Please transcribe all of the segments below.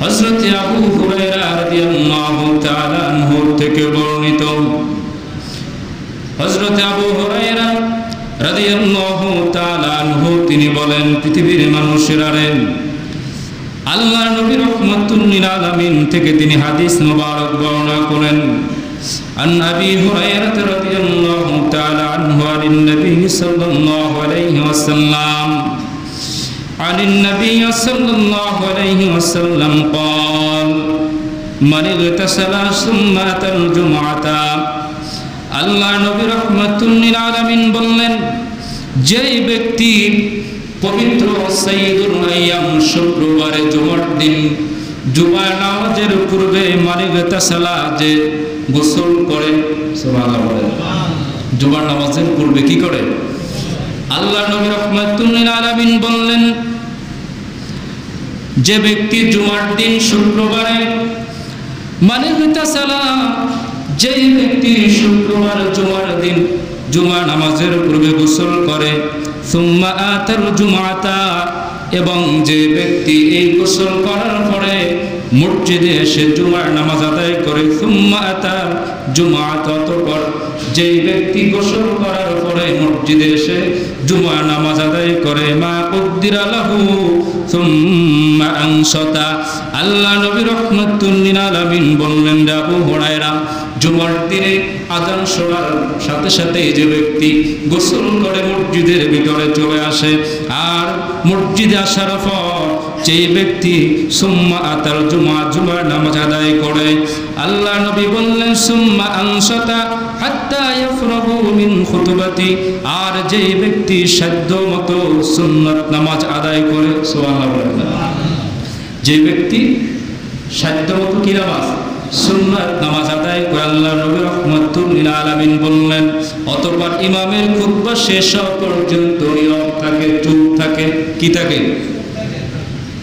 হযরত আবু হুরায়রা রাদিয়াল্লাহু তাআলা আনহু থেকে বর্ণিত। হযরত আবু হুরায়রা রাদিয়াল্লাহু তাআলা আনহু তিনি বলেন, পৃথিবীর মানুষেরা রে, আল্লাহর নবী রাহমাতুল লিল আলামিন থেকে তিনি হাদিস মুবারক বর্ণনা করেন। আন আবি হুরায়রা রাদিয়াল্লাহু তাআলা আনহু আন নবী সাল্লাল্লাহু আলাইহি ওয়াসাল্লাম عن النبي صلى الله عليه وسلم قال من اغتسل ثم أتى الجمعة আল্লাহ নবী রাহমাতুল লিল আলামিন বললেন, যেই ব্যক্তি পবিত্র সাইয়্যিদুল আইয়াম শুক্রবারে জুমার দিন জুমার নামাজের পূর্বে মানে ইগতাসালা যে গোসল করে, সুবহানাল্লাহ বলেন, জুমার নামাজের পূর্বে কি করে? আল্লাহ নবী রাহমাতুল লিল আলামিন বললেন, যে ব্যক্তি জুমার দিন শুক্রবারে মানে ইগতাসালা, যেই ব্যক্তি শুক্রবার জুমার দিন জুমা নামাজের পূর্বে গোসল করে, সুম্মা আতাল জুমাতা, এবং যে ব্যক্তি এই গোসল করার পরে মসজিদে এসে জুমার নামাজ আদায় করে, সুম্মা আতাল জুমাতা, অতঃপর যেই ব্যক্তি গোসল করার পরে মসজিদে এসে জুমার নামাজ আদায় করে, মা কুদ্দিরা লাহু সুম্মা আনসাতা, আল্লাহ নবী রাহমাতুল লিল আলামিন বললেন, আবু হুরায়রা, জুমার দিনে আযান শোনার সাথে সাথে যে ব্যক্তি গোসল করে মসজিদের ভিতরে চলে আসে, আর মসজিদে আসার পর যেই ব্যক্তি সুম্মা আতাল জুমার নামাজ আদায় করে, আল্লাহ নবী বললেন, সুম্মা আনসাতা হাত্তা ইয়াফরাগু মিন খুতবাতি, আর যেই ব্যক্তি সাধ্য মতো সুন্নাত নামাজ আদায় করে, সুবহানাল্লাহ, যে ব্যক্তি সাধ্য মতো কি নামাজ, সুন্নাত নামাজ আদায় করে, আল্লাহ নবী রাহমাতুল লিল আলামিন বললেন, অতঃপর ইমামের খুতবা শেষ হওয়া পর্যন্ত নীরব থাকে, চুপ থাকে, কি থাকে?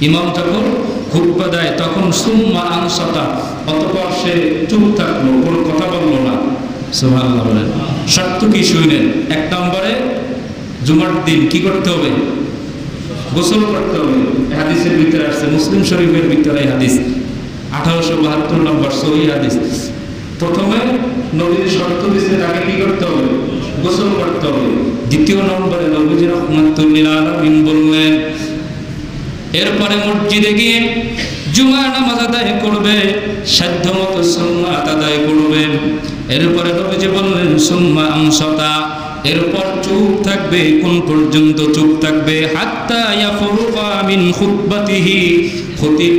ইমাম যখন খুতবা দেয় তখন সুম্মা আনসাতা, অতঃপর সে চুপ থাকলো, কোনো কথা বললো না, সুবহানাল্লাহ বলেন। শর্ত কি শুনেন? এক নম্বরে জুমার দিন কি করতে হবে? গোসল করতে হবে। হাদিসের ভিতরে আসছে, মুসলিম শরীফের ভিতরে হাদিস 1872 নম্বর সহিহ হাদিস। প্রথমে নবীজি শর্ত দিয়েছে, তাকে কি করতে হবে? গোসল করতে হবে। দ্বিতীয় নম্বরে নবীজি রাহমাতুল লিল আলামিন বললেন, এরপরে মসজিদে গিয়ে জুমার নামাজ আদায় করবে, সাধ্যমতো সুন্নাত আদায় করবে। এরপরে নবীজি বললেন, সুম্মা আনসাতা, এরপর চুপ থাকবে। কোন পর্যন্ত চুপ থাকবে? হাত্তা ইয়াফরুকা মিন খুতবাতিহি, খতিব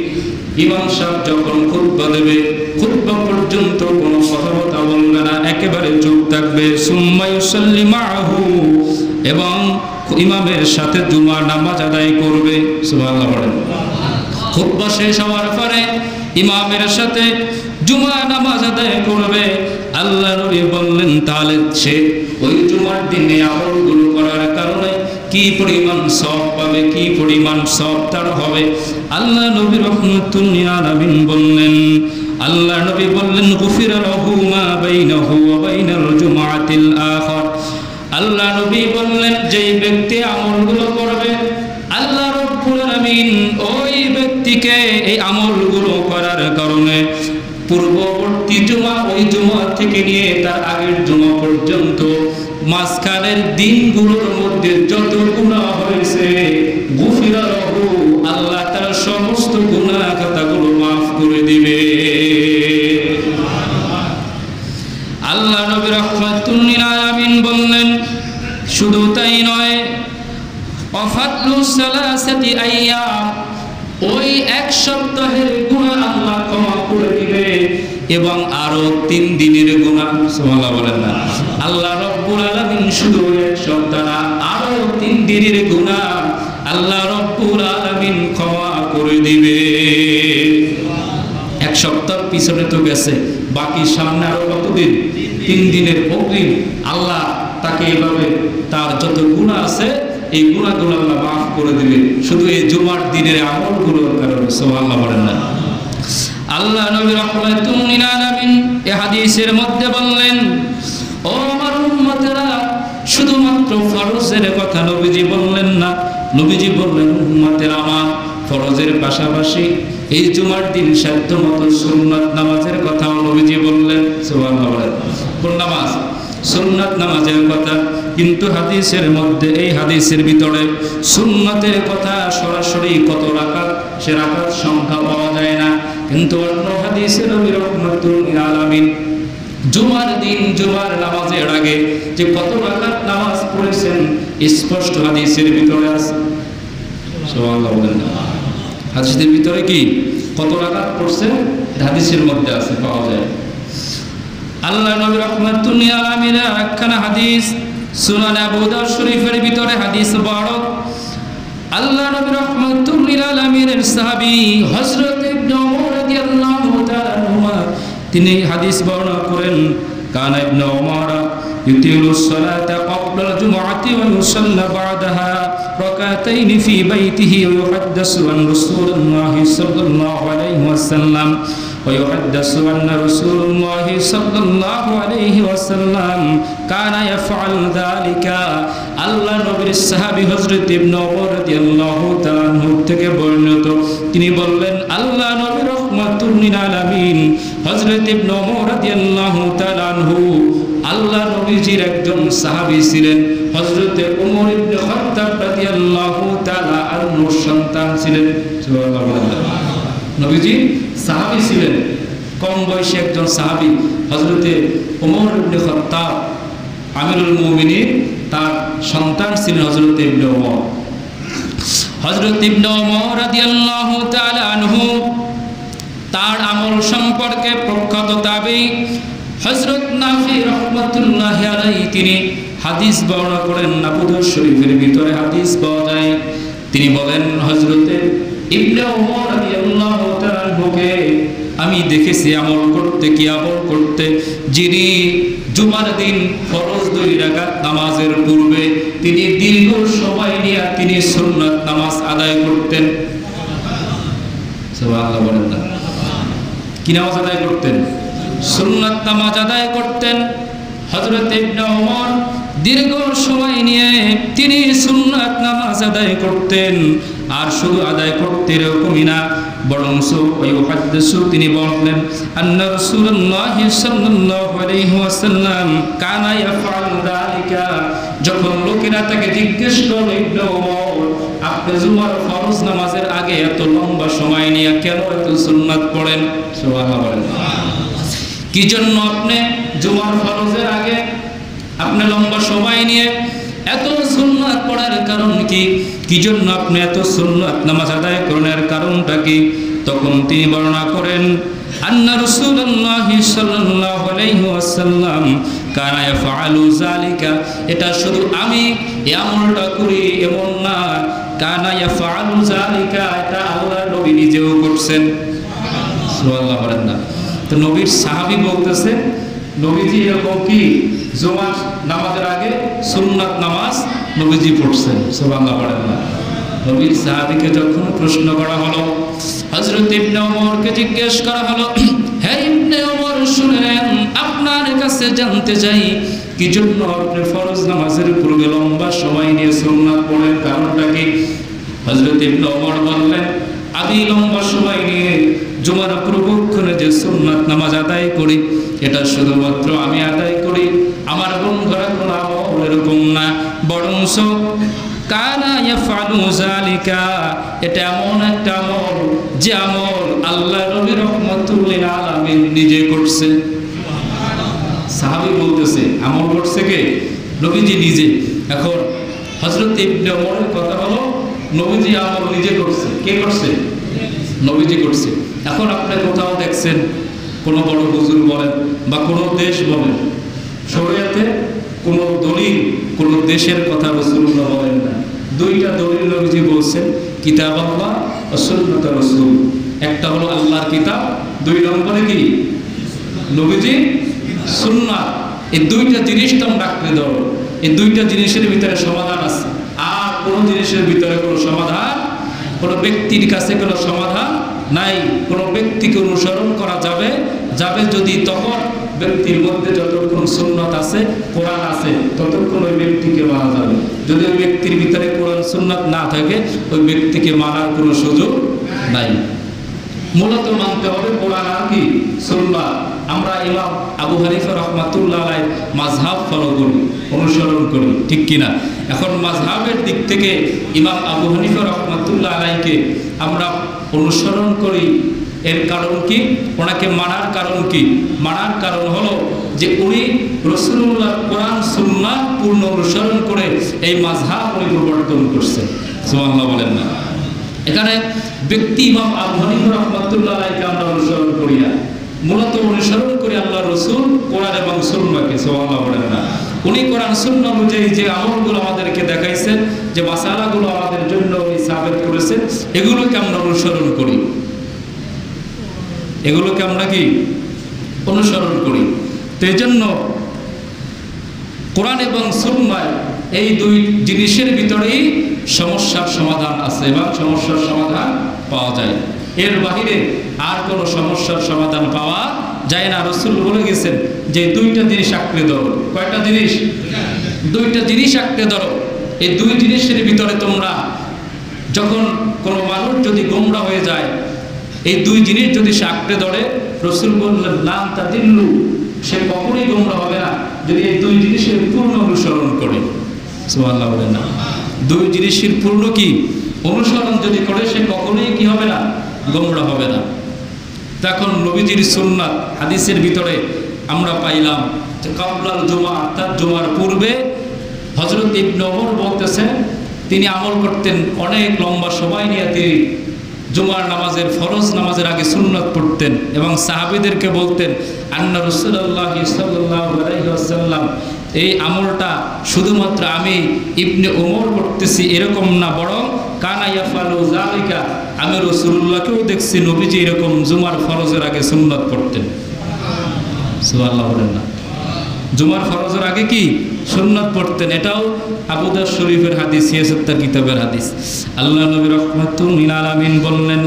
ইমাম সাহেব যখন খুতবা দেবে, খুতবা পর্যন্ত কোনো কথাবার্তা বলবে না, একেবারে চুপ থাকবে। সুম্মা ইউসাল্লি মাআহু, এবং ইমামের সাথে জুমার নামাজ আদায় করবে, সুবহানাল্লাহ বলেন। খুতবা শেষ হওয়ার পরে ইমামের সাথে জুমার নামাজ আদায় করবে। আল্লাহ নবী বললেন, তাহলে সে ওই জুমার দিনে আমলগুলো করার কারণে কি পরিমাণ সওয়াব পাবে, কি পরিমাণ সওয়াব তার হবে। আল্লাহ নবী রাহমাতুল লিল আলামিন বললেন, আল্লাহ নবী বললেন, গুফিরা লাহু মা বাইনাহু ওয়া বাইনাল জুমআতিল আখির। আল্লাহ নবী বললেন, যেই ব্যক্তি আমলগুলো করবে, আল্লাহ রাব্বুল আলামিন ওই ব্যক্তিকে এই আমলগুলো করার কারণে পূর্ববর্তী জুমা, ওই জুমা থেকে নিয়ে তার আগের জুমা পর্যন্ত মাঝখানের দিনগুলোর মধ্যে যত গুনাহ হয়েছে, গুফিরা লাহু, আল্লাহ তার সমস্ত গুনাহ খাতাগুলো মাফ করে দিবে। আল্লাহ নবী রাহমাতুল লিল আলামিন বললেন, শুধু তাই নয়, ওয়াফাতলু সালাসাতি আইয়াম, ওই এক সপ্তাহের গুনাহ আল্লাহ ক্ষমা করে দিবে, এবং আরো 3 দিনের গুনাহ, সুবহানাল্লাহ বলেন না, আল্লাহ রাব্বুল আলামিন শুধু এক সপ্তাহ না, আরো 3 দিনের গুনাহ আল্লাহ রাব্বুল আলামিন ক্ষমা করে দিবে। এক সপ্তাহ পিছনে তো গেছে, বাকি সামনে আরো কতদিন? 3 দিনের অগ্রিম আল্লাহ তাকে এভাবে তার যত গুনাহ আছে এই গুনাহগুলো আল্লাহ মাফ করে দিবে, শুধু এই জুমার দিনের আমলগুলোর কারণে, সুবহানাল্লাহ বলেন না। আল্লাহ নবী রাহমাতুল লিল আলামিন এই হাদিসের মধ্যে বললেন, ও আমার উম্মতেরা, শুধুমাত্র ফরজের কথা নবীজি বললেন না, নবীজি বললেন, উম্মতেরা আমার, ফরজের পাশাপাশি এই জুমার দিন সাধ্যমতো সুন্নাত নামাজের কথাও নবীজি বললেন। সুবহানাল্লাহ। কোন নামাজ? সুন্নাত নামাজের কথা। কিন্তু হাদিসের মধ্যে, এই হাদিসের ভিতরে সুন্নাতের কথা সরাসরি কত রাকাত, সে রাকাত সংখ্যা পাওয়া যায় না। কিন্তু অন্য হাদিসে নবী রাহমাতুল লিল আলামিন জুমার দিন জুমার নামাজের আগে যে কত রাকাত নামাজ পড়েছেন স্পষ্ট হাদিসের ভিতরে আছে। সুবহানাল্লাহ বলেন না? হাদিসের ভিতরে কি কত রাকাত পড়ছেন হাদিসের মধ্যে আছে, পাওয়া যায়। আল্লাহ নবী রাহমাতুল লিল আলামিনের একখানা হাদিস সুনান আবু দাউদ শরীফের ভিতরে হাদিস বড়। আল্লাহ নবী রাহমাতুল লিল আলামিনের সাহাবী হযরত ইবনে ওমর রাদিয়াল্লাহু তাআলা আনহু তিনি হাদিস বর্ণনা করেন, কানা ইবনে ওমর ইউতিলুস সালাতা ক্বাবলা জুমআতি ওয়া ইউসাল্লা বা'দাহা রাকাতাইন ফি বাইতিহি ওয়া ইউহাদ্দিসু আন রাসূলিল্লাহি সাল্লাল্লাহু আলাইহি ওয়াসাল্লাম ويحدث أن رسول الله صلى الله عليه وسلم كان يفعل ذلك। আল্লাহ নবীর সাহাবী হযরত ইবনে ওমর রাদিয়াল্লাহু তাআলা আনহু থেকে বর্ণিত, তিনি বললেন আল্লাহ নবী রাহমাতুল লিল আলামিন হযরত ইবনে ওমর রাদিয়াল্লাহু তাআলা আনহু আল্লাহ নবীজির একজন সাহাবী ছিলেন। হযরত ওমর ইবনে খাত্তাব রাদিয়াল্লাহু তাআলা আনহুর সন্তান ছিলেন। সুবহানাল্লাহ। নবীজি সাহাবী ছিলেন, কম বয়সী একজন সাহাবী হযরতে ওমর ইবনে খাত্তাব আমিরুল মুমিনিন, তার সন্তান ছিলেন হযরত ইবনে ওমর। হযরত ইবনে ওমর রাদিয়াল্লাহু তাআলা আনহু তার আমল সম্পর্কে প্রখ্যাত তাবী হযরত নাফি রাহমাতুল্লাহি আলাইহি তিনি হাদিস বর্ণনা করেন। আবু দাউদ শরীফের ভিতরে হাদিস পাওয়া যায়। তিনি বলেন হযরতে ইবনে ওমর রাদিয়াল্লাহু তাআলা আনহুকে আমি দেখেছি আমল করতে, কি আমল করতে, যিনি জুমার দিন ফরজ 2 রাকাত নামাজের পূর্বে তিনি দীর্ঘ সময় নিয়ে তিনি সুন্নাত নামাজ আদায় করতেন। সুবহানাল্লাহ বলেন না? কি নামাজ আদায় করতেন? সুন্নাত নামাজ আদায় করতেন। হযরত ইবনে ওমর দীর্ঘ সময় নিয়ে তিনি সুন্নাত নামাজ আদায় করতেন। আর শুধু আদায় করতে এরকমই না, বরং তিনি বললেন আন্না রাসূলুল্লাহি সাল্লাল্লাহু আলাইহি ওয়াসাল্লাম কানা ইয়াফআলু যালিকা। যখন লোকেরা তাকে জিজ্ঞেস করল, ইবনে ওমর আপনি জুমার ফরজ নামাজের আগে এত লম্বা সময় নিয়ে কেন এত সুন্নাত পড়েন? সুবহানাল্লাহ বলেন। কি জন্য আপনি জুমার ফরজের আগে আপনি লম্বা সময় নিয়ে এত সুন্নাত পড়ার কারণ কি? কি জন্য আপনি এত সুন্নাত নামাজ আদায় করার কারণটা কি? তখন তিনি বর্ণনা করেন আন্না রাসূলুল্লাহি সাল্লাল্লাহু আলাইহি ওয়াসাল্লাম কানা ইয়াফআলু যালিকা। এটা শুধু আমি এই আমলটা করি এমন না, কানা ইয়াফআলু যালিকা এটা আল্লাহর নবী নিজেও করছেন। সুবহানাল্লাহ বলেন না? তো নবীর সাহাবী বলতেছে নবীজি এরকম কি জুমার নামাজের আগে সুন্নাত নামাজ নবীজি পড়ছেন। সুবহানাল্লাহ বলেন না? নবীর সাহাবীকে যখন প্রশ্ন করা হলো, হযরত ইবনে ওমরকে জিজ্ঞেস করা হলো, হে ইবনে ওমর শুনেন, আপনার কাছে জানতে চাই কি জন্য আপনি ফরজ নামাজের পূর্বে লম্বা সময় নিয়ে সুন্নাত পড়েন, কারণটা কি? হযরত ইবনে ওমর বললেন আমি লম্বা সময় নিয়ে জুমার পূর্বক্ষণে যে সুন্নাত নামাজ আদায় করি এটা শুধুমাত্র আমি আদায় করি, আমার বন্ধুরা কোনো আমল এরকম না, বরং কানা ইয়াফআলু যালিকা এটা এমন একটা আমল যে আমল আল্লাহ নবী রাহমাতুল লিল আলামিন নিজে করছে। সাহাবী বলতেছে আমল করছে কে? নবীজি নিজে। এখন হযরত ইবনে ওমরের কথা হলো নবীজি আমল নিজে করছে। কে করছে? নবীজি করছে। এখন আপনি কোথাও দেখছেন কোনো বড় হুজুর বলেন বা কোনো দেশ বলেন, শরীয়তে কোনো দলিল কোনো দেশের কথা রাসূলুল্লাহ বলেন না। 2টা দলিল নবীজি বলছেন, কিতাব আল্লাহ ও সুন্নাত রাসূল। একটা হলো আল্লাহর কিতাব, 2 নম্বরে কি নবীজি সুন্নাত। এই 2টা জিনিস তো রাখতে দাও। এই 2টা জিনিসের ভিতরে সমাধান আছে। আর কোনো জিনিসের ভিতরে কোনো সমাধান, কোনো ব্যক্তির কাছে কোনো সমাধান নাই। কোনো ব্যক্তিকে অনুসরণ করা যাবে যদি তখন ব্যক্তির মধ্যে যতক্ষণ সুন্নাত আছে, কোরআন আছে, ততক্ষণ ওই ব্যক্তিকে মানা যাবে। যদি ওই ব্যক্তির ভিতরে কোরআন সুন্নাত না থাকে ওই ব্যক্তিকে মানার কোনো সুযোগ নাই। মূলত মানতে হবে কোরআন আর কি সুন্নাহ। আমরা ইমাম আবু হানিফা রাহমাতুল্লাহ আলাইহি মাযহাব ফলো করি, অনুসরণ করি, ঠিক কিনা? এখন মাযহাবের দিক থেকে ইমাম আবু হানিফা রাহমাতুল্লাহ আলাইহিকে আমরা অনুসরণ করি, এর কারণ কি? ওনাকে মানার কারণ কি? মানার কারণ হলো যে উনি রাসূলুল্লাহ কোরআন সুন্নাহ পূর্ণ অনুসরণ করে এই মাযহাব উনি প্রবর্তন করছেন। সুবহানাল্লাহ বলেন না? এখানে ব্যক্তি ইমাম আবু হানিফা রাহমাতুল্লাহ আলাইহিকে আমরা অনুসরণ করি না, মূলত অনুসরণ করি আল্লাহ রাসূল কোরআন এবং সুন্নাহকে। সুবহানাল্লাহ বলেন না? উনি কোরআন সুন্নাহ অনুযায়ী যে আমলগুলো আমাদেরকে দেখাইছেন, যে মাসালাগুলো আমাদের জন্য উনি সাবিত করেছেন, এগুলোকে আমরা অনুসরণ করি, এগুলোকে আমরা কি অনুসরণ করি। তো এই জন্য কোরআন এবং সুন্নাহ এই দুই জিনিসের ভিতরেই সমস্যার সমাধান আছে এবং সমস্যার সমাধান পাওয়া যায়। এর বাহিরে আর কোনো সমস্যার সমাধান পাওয়া যায় না। রাসূল বলে গেছেন যে দুইটা জিনিস আঁকড়ে ধরো। কয়টা জিনিস? দুইটা জিনিস আঁকড়ে ধরো। এই দুই জিনিসের ভিতরে তোমরা, যখন কোনো মানুষ যদি গোমরা হয়ে যায়, এই দুই জিনিস যদি সে আঁকড়ে ধরে, রাসূল বললেন লান তাদিল্লু, সে কখনোই গোমরা হবে না যদি এই দুই জিনিসের পূর্ণ অনুসরণ করে। সুবহানাল্লাহ বলেন না? দুই জিনিসের পূর্ণ কি অনুসরণ যদি করে, সে কখনোই কি হবে না? গোমরা হবে না। তখন নবীজির সুন্নাত হাদিসের ভিতরে আমরা পাইলাম যে কাবলাল জুমা, অর্থাৎ জুমার পূর্বে হযরত ইবনে ওমর বলতেছেন, তিনি আমল করতেন অনেক লম্বা সময় নিয়ে, তিনি জুমার নামাজের ফরজ নামাজের আগে সুন্নাত পড়তেন এবং সাহাবীদেরকে বলতেন আন্না রাসূলুল্লাহ সাল্লাল্লাহু আলাইহি ওয়াসাল্লাম, এই আমলটা শুধুমাত্র আমি ইবনে ওমর করতেছি এরকম না, বরং কানা ইয়াফালু যালিকা, আমি রাসূলুল্লাহকেও দেখছি নবীজি এরকম জুমার ফরজের আগে সুন্নাত পড়তেন। সুবহানাল্লাহ বলেন না? জুমার ফরজের আগে কি সুন্নাত পড়তেন। এটাও আবু দাউদ শরীফের হাদিস, সিয়াসাত কিতাবের হাদিস। আল্লাহ নবী রাহমাতুল লিল আলামিন বললেন,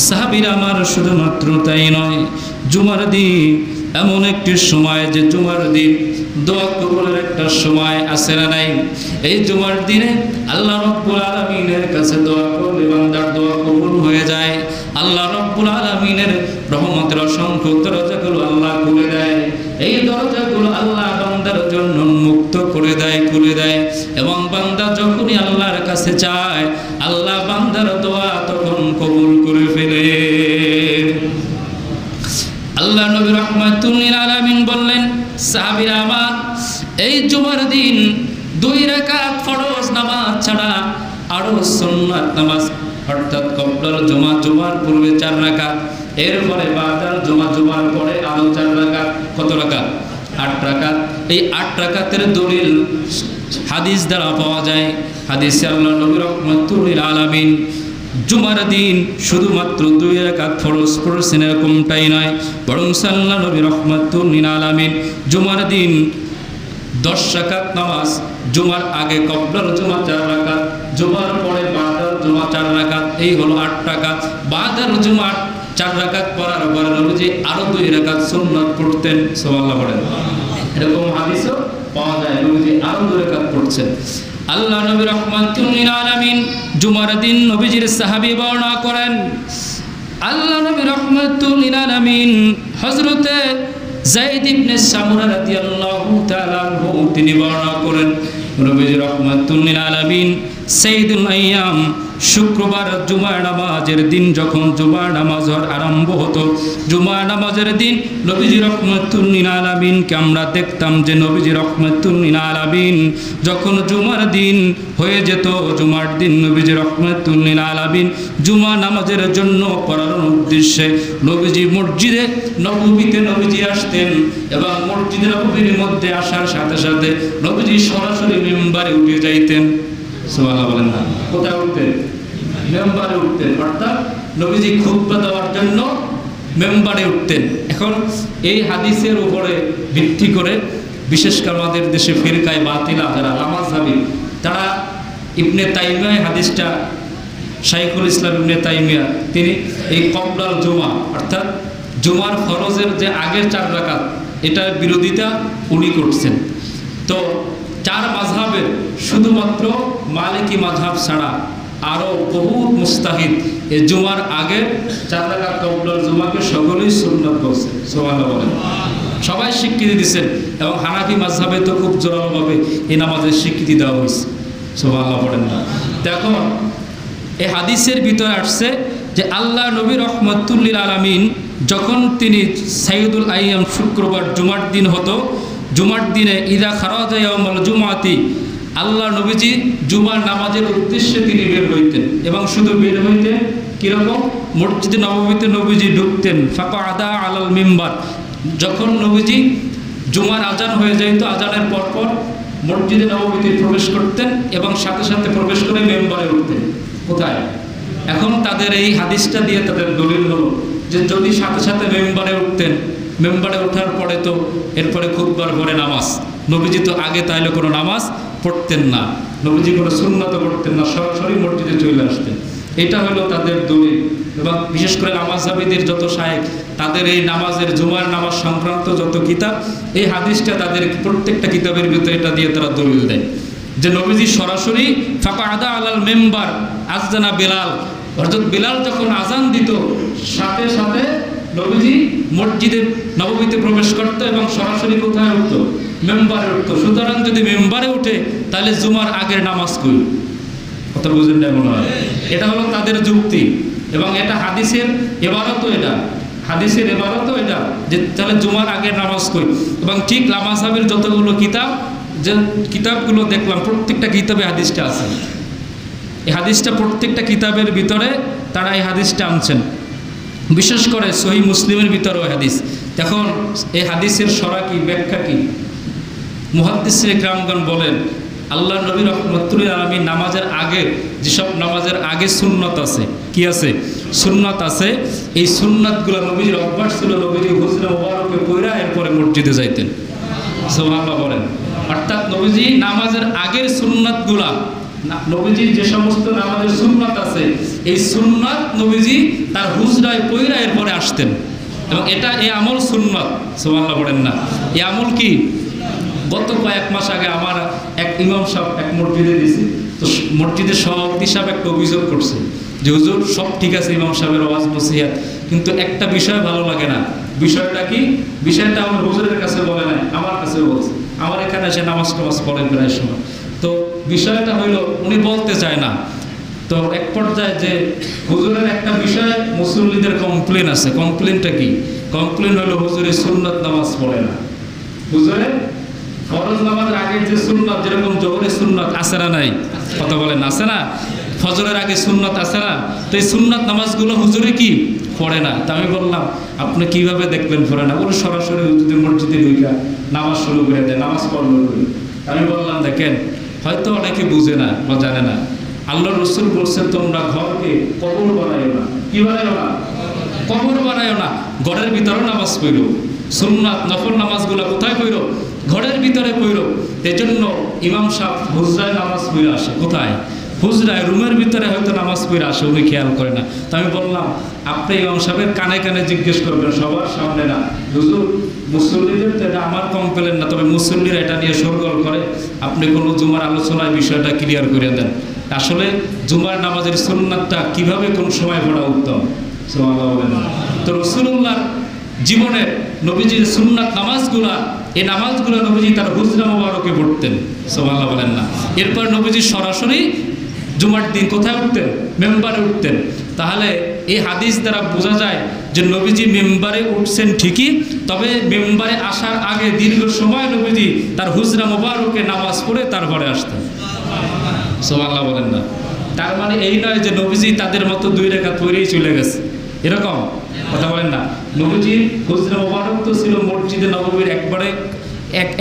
সাহাবীরা আমার শুধুমাত্র তাই নয়, জুমার দিন এমন একটি সময় যে জুমার দিন দোয়া কবুলের একটা সময় আছে না নাই? এই জুমার দিনে আল্লাহ রাব্বুল আলামিনের কাছে দোয়া করলে বান্দার দোয়া কবুল হয়ে যায়। আল্লাহ রাব্বুল আলামিনের রহমতের অসংখ্য দরজাগুলো আল্লাহ খুলে দেয়। এই দরজাগুলো আল্লাহ বান্দার জন্য মুক্ত করে দেয়, খুলে দেয়। এবং বান্দা যখনই আল্লাহর কাছে চায়, আল্লাহ বান্দার দোয়া তখন কবুল করে ফেলে। আল্লাহ নবী রাহমাতুল লিল আলামিন বললেন, সাহাবীরা আমার, এই জুমার দিন 2 রাকাত ফরজ নামাজ ছাড়া আরো সুন্নাত নামাজ, অর্থাৎ কবলাল জুমা, জুমার পূর্বে 4 রাকাত, এরপরে বাদাল জুমা, জুমার পরে আরো 4 রাকাত। কত রাকাত? 8 রাকাত। এই 8 রাকাতের দলিল হাদিস দ্বারা পাওয়া যায়। হাদিসে আল্লাহ নবী রাহমাতুল লিল আলামিন জুমার দিন শুধুমাত্র 2 রাকাত ফরজ পড়ছেন এরকমটাই নয়, বরং আল্লাহ নবী রাহমাতুল লিল আলামিন জুমার দিন 10 রাকাত নামাজ, জুমার আগে কবলাল জুমা 4 রাকাত, জুমার পরে বাদাল জুমা 4 রাকাত, এই হলো 8 রাকাত। বাদাল জুমা 4 রাকাত পড়ার পরে নবীজি আরো 2 রাকাত সুন্নাত পড়তেন। সুবহানাল্লাহ বলেন? এরকম হাদিসও পাওয়া যায়, নবীজি আরো 2 রাকাত পড়ছেন। আল্লাহ নবী রাহমাতুল লিল আলামিন জুমার দিন নবীজির সাহাবী বর্ণনা করেন, আল্লাহ নবী রাহমাতুল লিল আলামিন হযরতে যায়েদ ইবনে সামুরা রাদিয়াল্লাহু তাআলা আনহু তিনি বর্ণনা করেন, নবীজি রাহমাতুল লিল আলামিন সাইয়্যিদুল আইয়াম শুক্রবার জুমার নামাজের দিন যখন জুমার নামাজ আরম্ভ হতো, জুমার নামাজের দিন নবীজি রাহমাতুল লিল আলামিনকে আমরা দেখতাম যে নবীজি রাহমাতুল লিল আলামিন যখন জুমার দিন হয়ে যেত, জুমার দিন নবীজি রাহমাতুল লিল আলামিন জুমা নামাজের জন্য পড়ানোর উদ্দেশ্যে নবীজি মসজিদে নববীতে নবীজি আসতেন এবং মসজিদে নববীর মধ্যে আসার সাথে সাথে নবীজি সরাসরি মিম্বারে উঠে যাইতেন। সুবহানাল্লাহ বলেন না? কোথায় উঠতেন? মেম্বারে উঠতেন, অর্থাৎ নবীজি খুতবা দেওয়ার জন্য মেম্বারে উঠতেন। এখন এই হাদিসের উপরে ভিত্তি করে বিশেষ করে আমাদের দেশে ফিরকায়ে বাতিলা যারা লামাযহাবী, তারা ইবনে তাইমিয়া হাদিসটা, শাইখুল ইসলাম ইবনে তাইমিয়া তিনি এই কবলাল জুমা, অর্থাৎ জুমার ফরজের যে আগের 4 রাকাত, এটার বিরোধিতা উনি করছেন। তো 4 মাযহাবের শুধুমাত্র মালিকি মাযহাব ছাড়া আরও বহুত মুস্তাহিদ এই জুমার আগে 4 রাকাত কবুলার জুমাকে সকলেই সুন্নাত বলছে, সুবহানাল্লাহ বলেন। সবাই স্বীকৃতি দিচ্ছেন এবং হানাফি মাযহাবে তো খুব জোরালোভাবে এই নামাজের স্বীকৃতি দেওয়া হয়েছে, সুবহানাল্লাহ বলেন না। দেখো এই হাদিসের ভিতরে আসছে যে আল্লাহ নবী রহমাতুল লিল আলামিন যখন তিনি সাইয়্যিদুল আইয়াম শুক্রবার জুমার দিন হতো, জুমার দিনে ইদা খারাজা ইয়াউমুল জুমআতি আল্লাহ নবীজি জুমার নামাজের উদ্দেশ্যে তিনি বের হইতেন এবং শুধু বের হইতেন কীরকম, মসজিদে নববীতে নবীজি ঢুকতেন ফাকাদা আলাল মিম্বার, যখন নবীজি জুমার আজান হয়ে যাইতো আজানের পরপর মসজিদে নববীতে প্রবেশ করতেন এবং সাথে সাথে প্রবেশ করে মেম্বারে উঠতেন। কোথায়? এখন তাদের এই হাদিসটা দিয়ে তাদের দলিল হলো যে যদি সাথে সাথে মেম্বারে উঠতেন, মেম্বারে ওঠার পরে তো এরপরে খুতবার পরে নামাজ, নবীজি তো আগে তাইলে কোনো নামাজ পড়তেন না, নবীজি কোনো সুন্নাত পড়তেন না, সরাসরি মসজিদে চলে আসতেন। এটা হলো তাদের দলিল। এবং বিশেষ করে নামাজহাবিদের যত শায়েখ তাদের এই নামাজের জুমার নামাজ সংক্রান্ত যত কিতাব, এই হাদিসটা তাদের প্রত্যেকটা কিতাবের ভিতরে এটা দিয়ে তারা দলিল দেয় যে নবীজি সরাসরি ফাকাদা আলাল মেম্বার আযযানা বেলাল, হযরত বেলাল যখন আজান দিত সাথে সাথে নবীজি মসজিদে নববীতে প্রবেশ করতো এবং সরাসরি কোথায় উঠতো? মেম্বারে উঠতো। সুতরাং যদি মেম্বারে উঠে তাহলে জুমার আগের নামাজ কই? কথা বুঝেন না মনে হয়? এটা হলো তাদের যুক্তি এবং এটা হাদিসের এবারতও, এটা হাদিসের এবারতও এটা যে তাহলে জুমার আগের নামাজ কই। এবং ঠিক মাযহাবের যতগুলো কিতাব, যে কিতাবগুলো দেখলাম প্রত্যেকটা কিতাবে হাদিসটা আছে। এই হাদিসটা প্রত্যেকটা কিতাবের ভিতরে তারা এই হাদিসটা আনছেন, বিশেষ করে সহিহ মুসলিমের ভিতরেও হাদিস। এখন এই হাদিসের সরা কি, ব্যাখ্যা কি? মুহাদ্দিসিনে কিরামগণ বলেন আল্লাহ নবী রহমাতুল লিল আলামিন নামাজের আগে যেসব নামাজের আগে সুন্নত আছে, কি আছে? সুন্নত আছে। এই সুন্নাতগুলো নবীজির অভ্যাস ছিল, নবীজি হুজরা মুবারকে পয়রা এরপরে মসজিদে যাইতেন, সুবহানাল্লাহ বলেন। অর্থাৎ নবীজি নামাজের আগের সুন্নাতগুলা, নবীজির যে সমস্ত নামাজের সুন্নাত আছে এই সুন্নাত নবীজি তার হুজরায় পয়রা এরপরে আসতেন এবং এটা এই আমল সুন্নাত, সুবহানাল্লাহ বলেন না। এই আমল কি? গত কয়েক মাস আগে আমার এক ইমাম সাহেব এক মসজিদে দিয়েছি, তো মসজিদের সভাপতি সাহেব একটা অভিযোগ করছে যে হুজুর সব ঠিক আছে ইমাম সাহেবের ওয়াজ নসিহত, কিন্তু একটা বিষয় ভালো লাগে না। বিষয়টা কি? বিষয়টা আমার হুজুরের কাছে বলে নাই, আমার কাছে বলছে। আমার এখানে এসে নামাজ টামাজ পড়েন প্রায় সময়, তো বিষয়টা হইল উনি বলতে চায় না। তো এক পর্যায়ে যে হুজুরের একটা বিষয়ে মুসল্লিদের কমপ্লেন আছে। কমপ্লেনটা কি? কমপ্লেন হইল হুজুরের সুন্নাত নামাজ পড়ে না। হুজুরের ফরজ নামাজের আগে যে সুন্নাত, যেরকম জোহরের সুন্নাত আছে না নাই? কথা বলেন আছে না? ফজরের আগে সুন্নাত আছে না? তো এই সুন্নাত নামাজগুলো হুজুরে কি পড়ে না। তা আমি বললাম আপনি কিভাবে দেখলেন পড়ে না? বলে সরাসরি হুজুরের মসজিদে ঢুকা নামাজ শুরু করে দেয়, নামাজ পড়লো করি। আমি বললাম দেখেন হয়তো অনেকে বুঝে না বা জানে না, আল্লাহ রসুল বলছেন তোমরা ঘরকে কবর বানাইও না। কি বানাইও না? কবর বানাইও না। ঘরের ভিতরে নামাজ পড়ো। সুন্নাত নফল নামাজগুলো কোথায় পড়ো? ঘরের ভিতরে পড়ো। এজন্য ইমাম সাহেব হুজরায় নামাজ পড়ে আসে। কোথায়? হুজরায়, রুমের ভিতরে হয়তো নামাজ পড়ে আসে, উনি খেয়াল করে না। তো আমি বললাম আপনি ইমাম সাহেবের কানে কানে জিজ্ঞেস করবেন, সবার সামনে না। হুজুর মুসল্লিদের তো এটা আমার কমপ্লেন না, তবে মুসল্লিরা এটা নিয়ে শোরগোল করে, আপনি কোনো জুমার আলোচনায় বিষয়টা ক্লিয়ার করে দেন। আসলে জুমার নামাজের সুন্নাতটা কিভাবে কোন সময় পড়া উত্তম, সুবহানাল্লাহ বলেন। তো রাসূলুল্লাহর জীবনের নবীজির সুন্নাত নামাজগুলা, এই নামাজগুলো নবীজি তার হুজরা মুবারকে পড়তেন, সুবহানাল্লাহ বলেন না। এরপর নবীজি সরাসরি জুমার দিন কোথায় উঠতেন? মেম্বারে উঠতেন। তাহলে এই হাদিস দ্বারা বোঝা যায় যে নবীজি মেম্বারে উঠছেন ঠিকই, তবে মেম্বারে আসার আগে দীর্ঘ সময় নবীজি তার হুজরা মুবারকে নামাজ পড়ে তারপরে আসতেন, সুবহানাল্লাহ বলেন না। তার মানে এই নয় যে নবীজি তাদের মতো 2 রাকাত পড়েই চলে গেছে, এরকম কথা বলেন না। নবীজির হুজরা মুবারক তো ছিল মসজিদে নববীর একবারে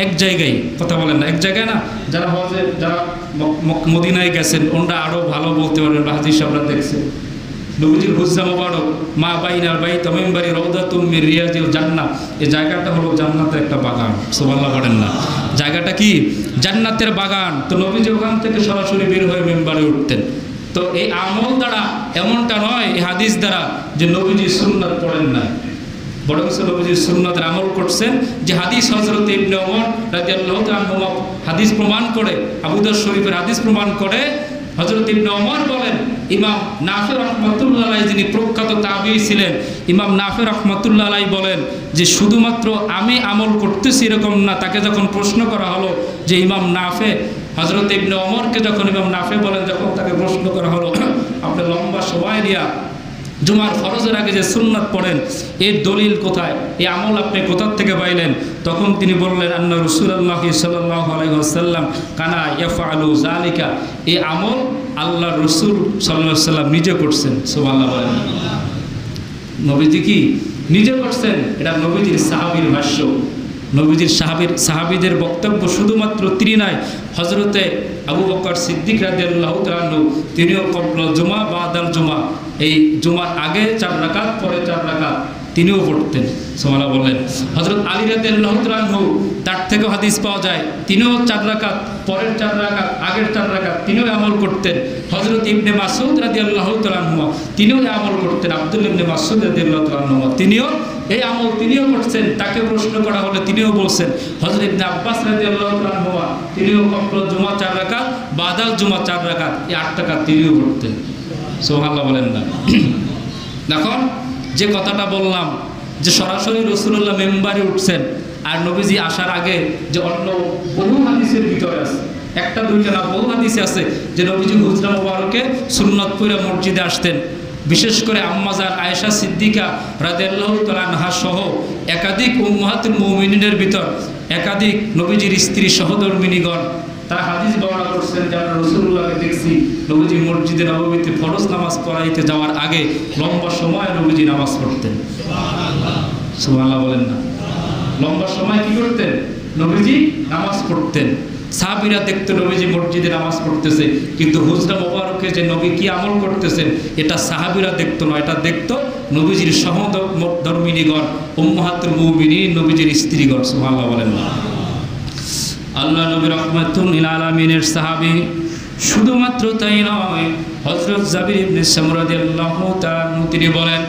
এক জায়গায়, কথা বলেন না, এক জায়গায় না। যারা হজে, যারা মদিনায় গেছেন ওনারা আরও ভালো বলতে পারবেন, হাদিস সাহেবরা দেখছেন নবীজির হুজরা মুবারক মা বাইনাল বাইত মিম্বারি রাউদাতুম মির রিয়াজিল জান্নাহ, এই জায়গাটা হলো জান্নাতের একটা বাগান, সুবহানাল্লাহ বলেন না। জায়গাটা কি? জান্নাতের বাগান। তো নবীজি ওখান থেকে সরাসরি বের হয়ে মেম্বারে উঠতেন। তো এই আমল দ্বারা এমনটা নয় এই হাদিস দ্বারা যে নবীজি সুন্নাত পড়েন না, বরং নবীজির সুন্নাতের আমল করছেন। যে হাদিস হযরত ইবনে ওমর রাদিয়াল্লাহু তাআলা আনহু হাদিস প্রমাণ করে, আবু দাউদ শরীফের হাদিস প্রমাণ করে, হযরত ইবনে ওমর বলেন ইমাম নাফি রাহমাতুল্লাহ আলাইহি যিনি প্রখ্যাত তাবিঈ ছিলেন, ইমাম নাফি রাহমাতুল্লাহ আলাইহি বলেন যে শুধুমাত্র আমি আমল করতেছি এরকম না। তাকে যখন প্রশ্ন করা হলো যে ইমাম নাফি, হযরত ইবনে ওমরকে যখন ইমাম নাফি বলেন, যখন তাকে প্রশ্ন করা হলো আপনি লম্বা সময় নিয়ে জুমার ফরজের আগে যে সুন্নাত পড়েন এর দলিল কোথায়, এই আমল আপনি কোথা থেকে পাইলেন, তখন তিনি বললেন আন্না রাসূলুল্লাহ সাল্লাল্লাহু আলাইহি ওয়াসাল্লাম কানা ইয়াফআলু যালিকা, এই আমল আল্লাহ রাসূল সাল্লাল্লাহু আলাইহি ওয়াসাল্লাম নিজে করছেন। সুবহানাল্লাহ বলেন, নবীজি কি নিজে করছেন? এটা নবীজির সাহাবীর ভাষ্য, নবীজির সাহাবীদের বক্তব্য। শুধুমাত্র তিনি নাই, হযরতে আবু বকর সিদ্দিক রাদিয়াল্লাহু তাআলা আনহু তিনিও ক্বাবলা জুমা বাদাল জুমা, এই জুমার আগে 4 রাকাত পরে 4 রাকাত তিনিও পড়তেন। সুবহানাল্লাহ বলেন। হযরত আলী রাদিয়াল্লাহু তাআলা আনহু তার থেকেও হাদিস পাওয়া যায়, তিনিও 4 রাকাত পরের 4 রাকাত আগের 4 রাকাত তিনিও আমল করতেন। হযরত ইবনে মাসউদ রাদিয়াল্লাহু তাআলা আনহু তিনিও আমল করতেন। আব্দুল্লাহ ইবনে মাসউদ রাদিয়াল্লাহু তাআলা আনহু তিনিও এই আমল তিনিও করছেন। তাকে প্রশ্ন করা হলে তিনিও বলছেন। হযরত ইবনে আব্বাস রাদিয়াল্লাহু তাআলা আনহু তিনিও ক্বাবলা জুমা 4 রাকাত বাদাল জুমা 4 রাকাত, এই 8 রাকাত তিনিও পড়তেন। সুবহানাল্লাহ বলেন না। এখন যে কথাটা বললাম যে সরাসরি রাসূলুল্লাহ মেম্বারে উঠছেন, আর নবীজি আসার আগে যে অন্য বহু হাদিসের ভিতরে আছে, একটা দুইটা না বহু হাদিসে আছে যে নবীজি হুজরা মুবারকে সুন্নাত পড়ে মসজিদে আসতেন। বিশেষ করে আম্মাজান আয়েশা সিদ্দিকা রাদিয়াল্লাহু তাআলা আনহা সহ একাধিক উম্মাহাতুল মুমিনিনের ভিতর একাধিক নবীজির স্ত্রী সহধর্মিণীগণ তারা হাদিস বর্ণনা করছেন যে আমরা রাসূলুল্লাহকে দেখছি নবীজি মসজিদে নববীতে ফরজ নামাজ পড়াইতে যাওয়ার আগে লম্বা সময় নবীজি নামাজ পড়তেন। সুবহানাল্লাহ, সুবহানাল্লাহ বলেন না। লম্বা সময় কি করতেন? নবীজি নামাজ পড়তেন। সাহাবীরা দেখতো নবীজি মসজিদে নামাজ পড়তেছে, কিন্তু হুজরা মুবারকে যে নবী কি আমল করতেছেন এটা সাহাবীরা দেখতো না, এটা দেখতো নবীজির সহধর্মিণীগণ উম্মাহাতুল মুমিনিন, নবীজির স্ত্রীগণ। সুবহানাল্লাহ বলেন না। আল্লাহ নবী রাহমাতুল লিল আলামিনের সাহাবী, শুধুমাত্র তাই নয়, হযরত জাবির ইবনে সামরা রাদিয়াল্লাহু তাআলা তিনি বলেন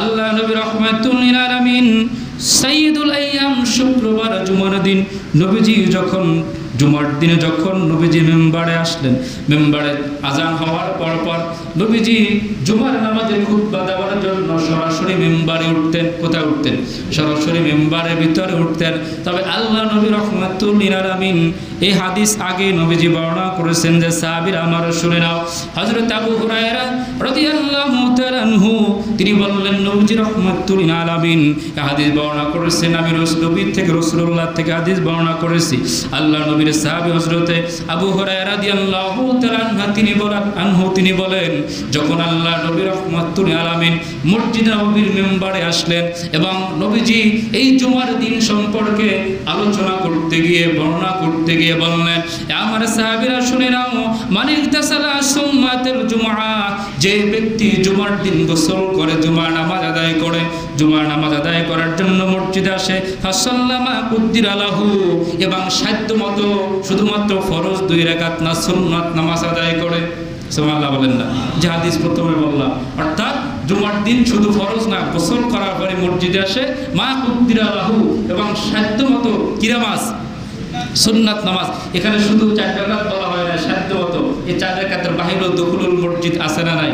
আল্লাহ নবী রাহমাতুল লিল আলামিন সাইয়্যিদুল আইয়াম, শুক্রবার জুমার দিন নবীজি যখন জুমার দিনে যখন নবীজি মেম্বারে আসলেন, মেম্বারে আজান হওয়ার পর নবীজি জুমার নামাজে খুতবা দেওয়ার জন্য সরাসরি মেম্বারে উঠতেন। কোথায় উঠতেন? সরাসরি মেম্বারের ভিতরে উঠতেন। তবে আল্লাহ নবী রাহমাতুল লিল আলামিন এই হাদিস আগে নবীজি বর্ণনা করেছেন যে সাহাবীরা আমারও শুনে নাও। হযরত আবু হুরায়রা রাদিয়াল্লাহু তাআলা আনহু তিনি বললেন নবীজি রাহমাতুল লিল আলামিন এই হাদিস বর্ণনা করেছেন, আমি নবীর থেকে রাসূলুল্লাহ থেকে হাদিস বর্ণনা করেছি। আল্লাহ নবীর সাহাবী হযরতে আবু হুরায়রা রাদিয়াল্লাহু তাআলা আনহু তিনি বলেন যখন আল্লাহ নবী রাহমাতুল লিল আলামিন মসজিদে নববীর মেম্বারে আসলেন এবং নবীজি এই জুমার দিন সম্পর্কে আলোচনা করতে গিয়ে বর্ণনা করতে গিয়ে বললেন আমার সাহাবীরা শুনে নাও, মান ইগতাসালা সুম্মাতুল জুমআ, যে ব্যক্তি জুমার দিন গোসল করে জুমার নামাজ আদায় করে, জুমার নামাজ আদায় করার জন্য মসজিদে আসে, ফাসাল্লামা কুদ্দিরা লাহু, এবং সাধ্যমতো শুধুমাত্র ফরজ 2 রাকাত না সুন্নাত নামাজ আদায় করে। সুবহানাল্লাহ বলেন না। যে হাদিস প্রথমে বললাম, অর্থাৎ জুমার দিন শুধু ফরজ না, গোসল করার পরে মসজিদে আসে মা কুদ্দিরা লাহু, এবং সাধ্যমতো কি নামাজ? সুন্নাত নামাজ। এখানে শুধু 4 রাকাত বলা হয় না, সাধ্যমতো এই 4 রাকাতের বাহিরেও দুখুলুল মসজিদ আছে না নাই?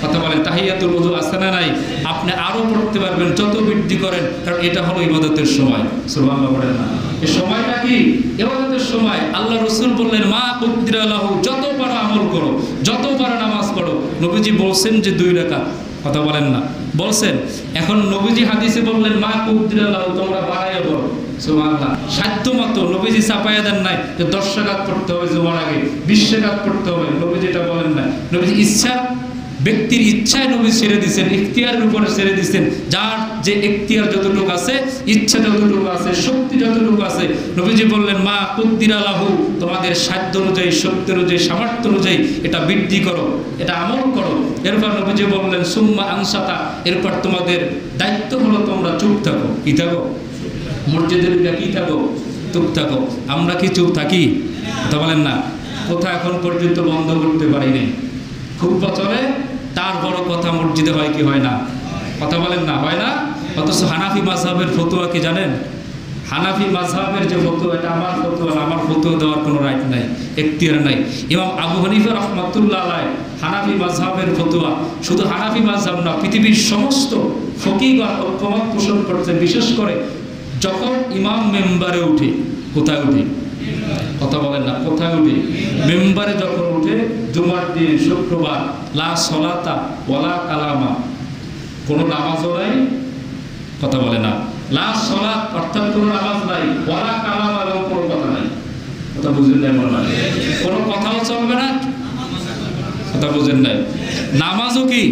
কথা বলেন, তাহিয়াতুল ওযু আছে না নাই? আপনি আরো পড়তে পারবেন যত বৃদ্ধি করেন, কারণ এটা হলো ইবাদতের সময়। সুবহানাল্লাহ বলেন না। এই সময়টা কি? ইবাদতের সময়। আল্লাহ রাসূল বললেন মা কুদ্দিরা লাহু, যত পারো আমল করো, যত পারো নামাজ পড়ো। নবীজি বলছেন যে 2 রাকাত, কথা বলেন না, বলছেন। এখন নবীজি হাদিসে বললেন মা কুদ্দিরা লাহু, তোমরা বাড়াইয়া পড়ো। সুবহানাল্লাহ। সাধ্যমতো নবীজি চাপাইয়া দেন নাই যে 10 রাকাত পড়তে হবে জুমার আগে, 20 রাকাত পড়তে হবে, নবীজি এটা বলেন না। নবীজি ইচ্ছা, ব্যক্তির ইচ্ছায় নবী ছেড়ে দিচ্ছেন, ইখতিয়ারের উপরে ছেড়ে দিচ্ছেন। যার যে ইখতিয়ার যতটুকু আছে, ইচ্ছা যতটুকু আছে, শক্তি যতটুকু আছে, নবীজি বললেন মা কুদ্দিরা লাহু, তোমাদের সাধ্য অনুযায়ী, শক্তি অনুযায়ী, সামর্থ্য অনুযায়ী এটা বৃদ্ধি করো, এটা আমল করো। এরপর নবীজি বললেন সুম্মা আনসাতা, এরপর তোমাদের দায়িত্ব হলো তোমরা চুপ থাকো। কি থাকো? মসজিদের কি থাকো? চুপ থাকো। আমরা কি চুপ থাকি? কথা বলেন না। কোথাও এখন পর্যন্ত বন্ধ করতে পারিনি। খুব বছরে তার বড় কথা মসজিদে হয় কি হয় না? কথা বলেন না, হয় না? অথচ হানাফি মাযহাবের ফতোয়া কি জানেন? হানাফি মাযহাবের যে ফতোয়া, এটা আমার ফতোয়া, আমার ফতোয়া দেওয়ার কোনো রাইট নাই, এখতিয়ার নাই। ইমাম আবু হানিফা রাহমাতুল্লাহ আলাইহি হানাফি মাযহাবের ফতোয়া, শুধু হানাফি মাযহাব না, পৃথিবীর সমস্ত ফকিহগণ ঐকমত পোষণ করতে, বিশেষ করে যখন ইমাম মেম্বারে উঠে, কোথায় উঠে, কথা বলেন না, কোথায় উঠে, মেম্বারে যখন উঠে, জুমার দিন শুক্রবার, লা সলাতা ওয়ালা কালামা, কোনো নামাজও নাই, কথা বলে না, লা সলাত অর্থাৎ কোনো নামাজ নাই, ওয়ালা কালামা এবং কোনো কথা নাই, কথা বুঝেন নাই মনে হয়, কোনো কথাও চলবে না, কথা বুঝেন নাই, নামাজও কি